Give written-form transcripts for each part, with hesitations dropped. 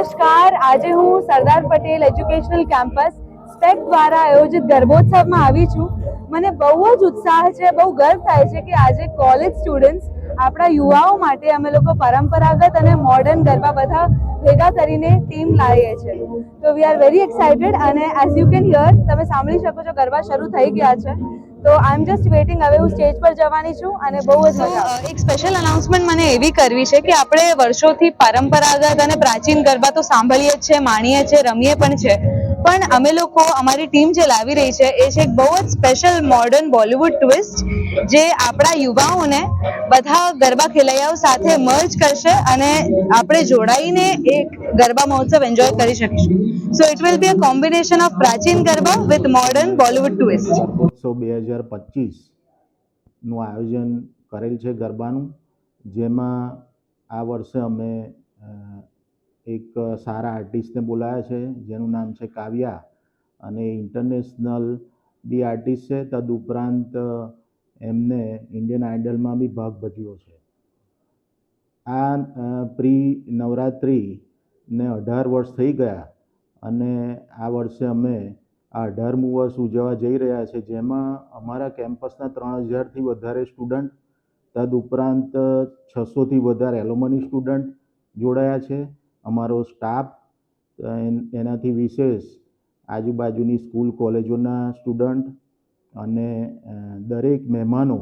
નમસ્કાર, આજે હું Sardar Patel educational campus spec દ્વારા આયોજિત ગરબોત્સવમાં આવી છું. મને બહુ જ ઉત્સાહ છે, બહુ ગર્વ થાય છે કે આજે કોલેજ સ્ટુડન્ટ્સ આપણા યુવાઓ માટે અમે લોકો પરંપરાગત અને મોડર્ન ગરબા બધા ભેગા કરીને ટીમ લાવીએ છીએ. તો વી આર વેરી એક્સાઇટેડ અને એઝ યુ કેન હિયર તમે સાંભળી શકો છો ગરબા શરૂ થઈ ગયા છે. તો આઈ એમ જસ્ટ વેઇટિંગ. હવે હું સ્ટેજ પર જવાની છું અને બહુ જ મજા આવશે. એક સ્પેશિયલ અનાઉન્સમેન્ટ મને એવી કરવી છે કે આપણે વર્ષોથી પરંપરાગત અને પ્રાચીન ગરબા તો સાંભળીએ જ છે, માણીએ છીએ, રમીએ પણ છે, પણ અમે લોકો અમારી ટીમ જે લાવી રહી છે એ છે એક બહુ જ સ્પેશિયલ મોડર્ન બોલિવૂડ ટ્વિસ્ટ જે આપણા યુવાઓને બધા ગરબા ખેલૈયાઓ સાથે મર્જ કરશે અને આપણે જોડાઈને એક ગરબા મહોત્સવ એન્જોય કરી શકીશું. So it will be a combination of પ્રાચીન garba with modern Bollywood twist. ગરબોત્સવ 2025નું આયોજન કરેલ છે ગરબાનું, જેમાં આ વર્ષે અમે એક સારા આર્ટિસ્ટને બોલાવ્યા છે જેનું નામ છે કાવ્યા, અને ઇન્ટરનેશનલ બી આર્ટિસ્ટ છે. તદુપરાંત એમને ઇન્ડિયન આઇડલમાં બી ભાગ ભજવ્યો છે. આ પ્રી નવરાત્રિને 18 વર્ષ થઈ ગયા અને આ વર્ષે અમે આ 18મું વર્ષ ઉજવવા જઈ રહ્યા છે, જેમાં અમારા કેમ્પસના 3000થી વધારે સ્ટુડન્ટ, તદુપરાંત 600થી વધારે એલોમની સ્ટુડન્ટ જોડાયા છે. અમારો સ્ટાફ એનાથી વિશેષ આજુબાજુની સ્કૂલ કોલેજોના સ્ટુડન્ટ અને દરેક મહેમાનો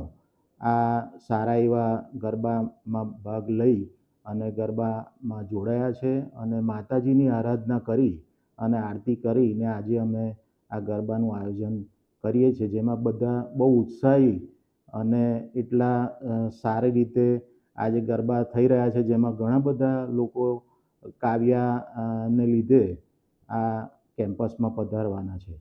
આ સારા એવા ગરબામાં ભાગ લઈ અને ગરબામાં જોડાયા છે અને માતાજીની આરાધના કરી અને આરતી કરીને આજે અમે આ ગરબાનું આયોજન કરીએ છીએ, જેમાં બધા બહુ ઉત્સાહી અને એટલા સારી રીતે આજે ગરબા થઈ રહ્યા છે, જેમાં ઘણા બધા લોકો કાવ્યાને લીધે આ કેમ્પસમાં પધારવાના છે.